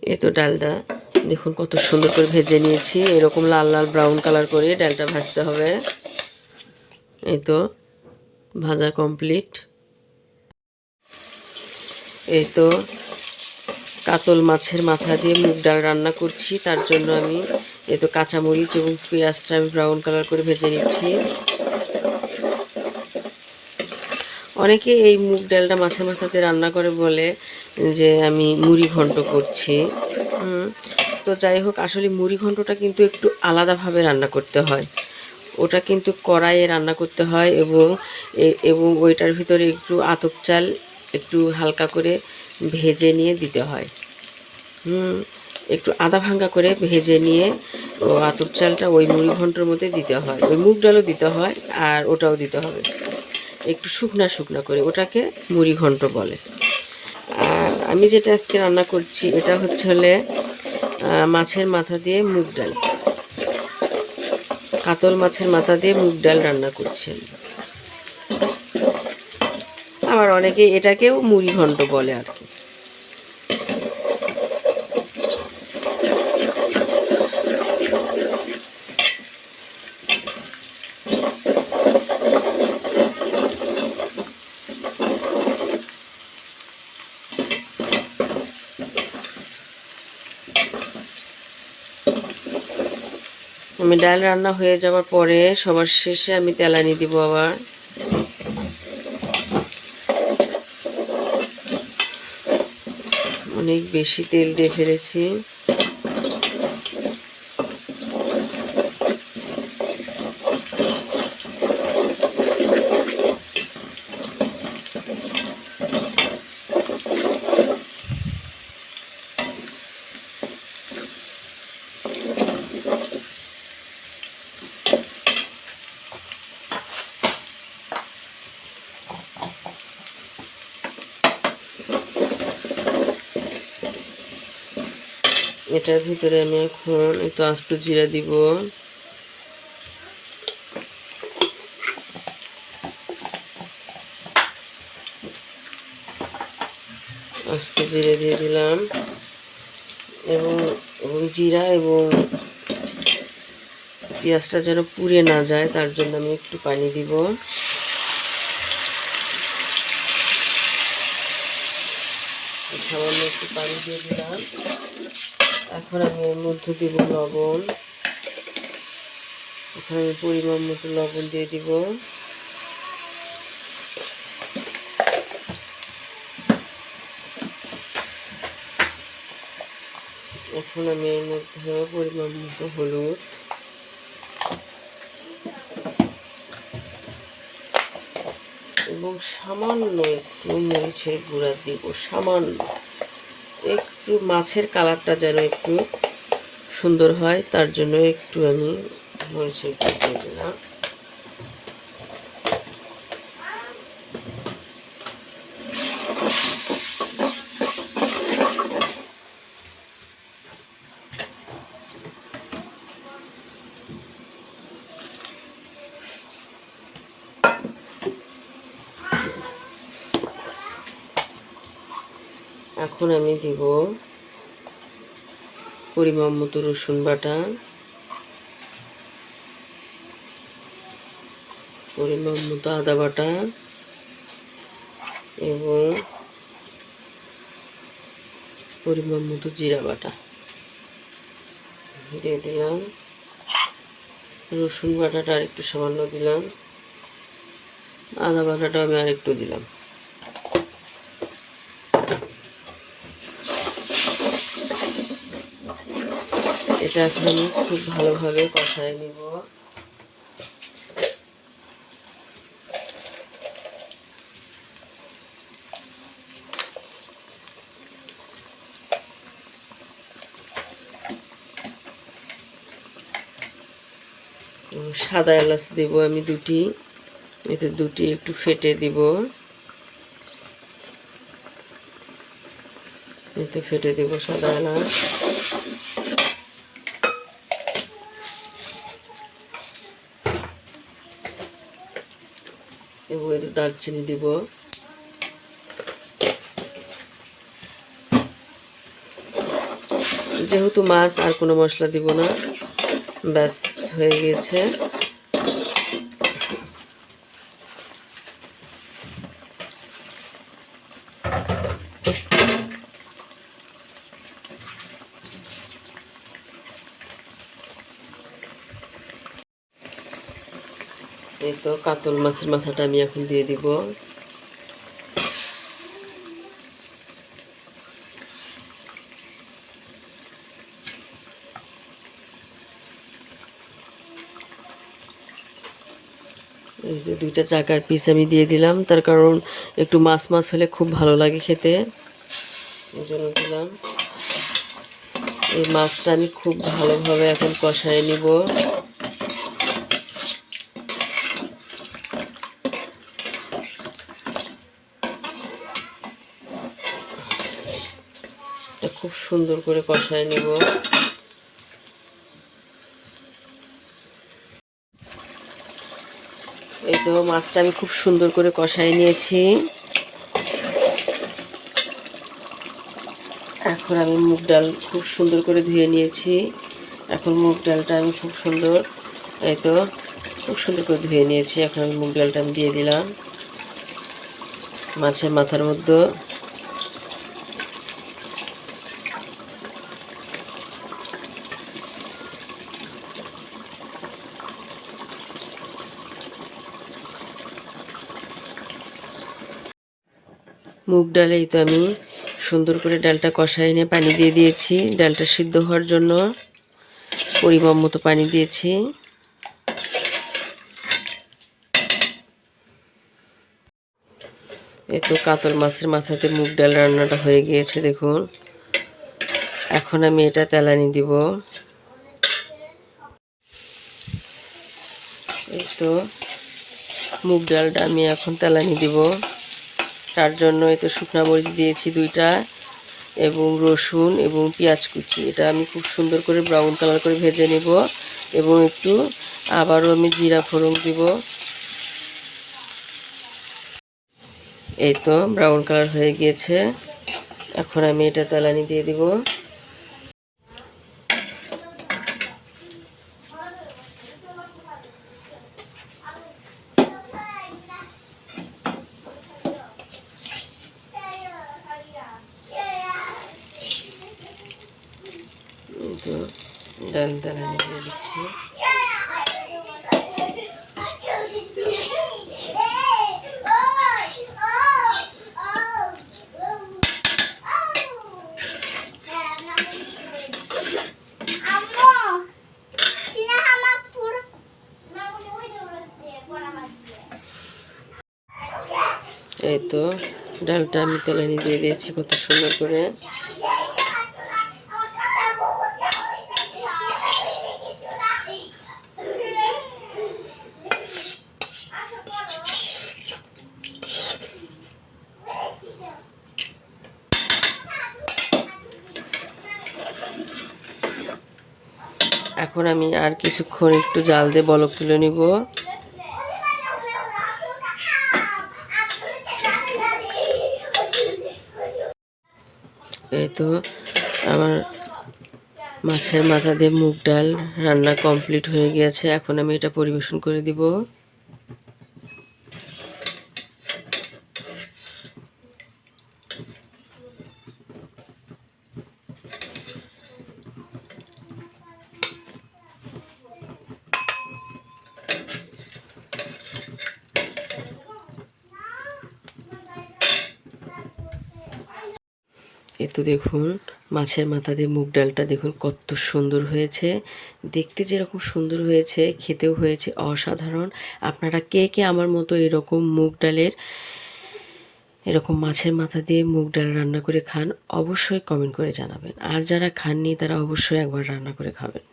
এই তো ডালটা দেখুন কত সুন্দর করে ভেজে নিয়েছি। এরকম লাল লাল ব্রাউন কালার করে ডালটা ভাজতে হবে। এই তো ভাজা কমপ্লিট। এই তো কাতল মাছের মাথা দিয়ে মুগ ডাল রান্না করছি। তার জন্য আমি এই তো কাঁচামরিচ এবং পেঁয়াজটা আমি ব্রাউন কালার করে ভেজে নিচ্ছি। অনেকে এই মুগ ডালটা মাছের মাথাতে রান্না করে বলে যে আমি মুড়ি ঘন্ট করছি। তো যাই হোক, আসলে মুড়ি ঘন্টটা কিন্তু একটু আলাদাভাবে রান্না করতে হয়। ওটা কিন্তু কড়াইয়ে রান্না করতে হয় এবং ওইটার ভিতরে একটু আতপ চাল একটু হালকা করে ভেজে নিয়ে দিতে হয়। একটু আদা ভাঙ্গা করে ভেজে নিয়ে ও আতপ চালটা ওই মুড়ি ঘন্টর মধ্যে দিতে হয়। ওই মুগ ডালও দিতে হয় আর ওটাও দিতে হবে একটু শুকনা শুকনা করে, ওটাকে মুড়ি ঘন্ট বলে। আর আমি যেটা আজকে রান্না করছি এটা হলে মাছের মাথা দিয়ে মুগ ডাল, কাতল মাছের মাথা দিয়ে মুগ ডাল রান্না করছি। আবার অনেকে এটাকেও মুড়ি ঘন্ট বলে আর কি। আমি ডাল রান্না হয়ে যাওয়ার পরে সবার শেষে আমি তেলানি দিব। আবার অনেক বেশি তেল দিয়ে ফেলেছি। এটার ভিতরে আমি এখন একটু আস্ত জিরা দিব। আস্ত জিরে দিয়ে দিলাম এবং জিরা এবং পেঁয়াজটা যেন পুড়ে না যায় তার জন্য আমি একটু পানি দিব। সামান্য একটু পানি দিয়ে দিলাম। এখন আমি এর মধ্যে দিব লবণ। এখন আমি পরিমাণ মতো লবণ দিয়ে দিব। এখন আমি এর মধ্যে পরিমাণ মতো হলুদ, এবং সামান্য একটু মরিচের গুঁড়া দিব। সামান্য একটু মাছের কালারটা যেন একটু সুন্দর হয় তার জন্য একটু আমি মরিচের গুঁড়া দিয়ে দিলাম। এখন আমি দিব পরিমাণ মতো রসুন বাটা, পরিমাণ মতো আদা বাটা এবং পরিমাণ মতো জিরা বাটা দিয়ে দিলাম। রসুন বাটাটা আর একটু সামান্য দিলাম, আদা বাটাটা আমি আর একটু দিলাম। এটা এখন আমি খুব ভালোভাবে কষায় নিব। সাদা এলাচ দেব আমি দুটি, এতে দুটি একটু ফেটে দিব। এতে ফেটে দেব সাদা এলাচ। এবং এতে দারচিনি দিব। যেহেতু মাছ আর কোনো মশলা দিব না, ব্যাস হয়ে গিয়েছে। এই তো কাতল মাছের মাথাটা আমি এখন দিয়ে দিব। এই যে 2টা চাকার পিস আমি দিয়ে দিলাম, তার কারণ একটু মাছ মাছ হলে খুব ভালো লাগে খেতে, এই জন্য দিলাম। এই মাছটা আমি খুব ভালোভাবে এখন কষায় নিব। খুব সুন্দর করে কষায় নিব। এই তো মাছটা আমি খুব সুন্দর করে কষায় নিয়েছি। এখন আমি মুগ ডাল খুব সুন্দর করে ধুয়ে নিয়েছি। এখন মুগ ডালটা আমি খুব সুন্দর, এই তো খুব সুন্দর করে ধুয়ে নিয়েছি। এখন আমি মুগ ডালটা আমি দিয়ে দিলাম মাছের মাথার মধ্যে। মুগ ডালেই তো আমি সুন্দর করে ডালটা কষায় এনে পানি দিয়ে দিয়েছি। ডালটা সিদ্ধ হওয়ার জন্য পরিমাণ মতো পানি দিয়েছি। এই তো কাতল মাছের মাথাতে মুগ ডাল রান্নাটা হয়ে গিয়েছে দেখুন। এখন আমি এটা তেলানি দিব। এই তো মুগ ডালটা আমি এখন তেলানি দিব। তার জন্য এই তো শুকনা মরিচ দিয়েছি 2টা, এবং রসুন এবং পেঁয়াজ কুচি। এটা আমি খুব সুন্দর করে ব্রাউন কালার করে ভেজে নেব, এবং একটু আবারও আমি জিরা ফোড়ন দিব। এই তো ব্রাউন কালার হয়ে গিয়েছে। এখন আমি এটা তেলানি দিয়ে দিব। ডাল তেলানি দিয়ে দিচ্ছি। এই তো ডালটা আমি তেলানি দিয়ে দিয়েছি কত সুন্দর করে। এখন আমি আর কিছুক্ষণ একটু জাল দিয়ে বলক তুলে নিব। এই তো আমার মাছের মাথা দিয়ে মুগ ডাল রান্না কমপ্লিট হয়ে গিয়েছে। এখন আমি এটা পরিবেশন করে দিব। এই তো দেখুন মাছের মাথা দিয়ে মুগ ডালটা দেখুন কত সুন্দর হয়েছে। দেখতে যেরকম সুন্দর হয়েছে, খেতেও হয়েছে অসাধারণ। আপনারা কে কে আমার মতো এরকম মুগ ডালের, এরকম মাছের মাথা দিয়ে মুগ ডাল রান্না করে খান, অবশ্যই কমেন্ট করে জানাবেন। আর যারা খাননি তারা অবশ্যই একবার রান্না করে খাবেন।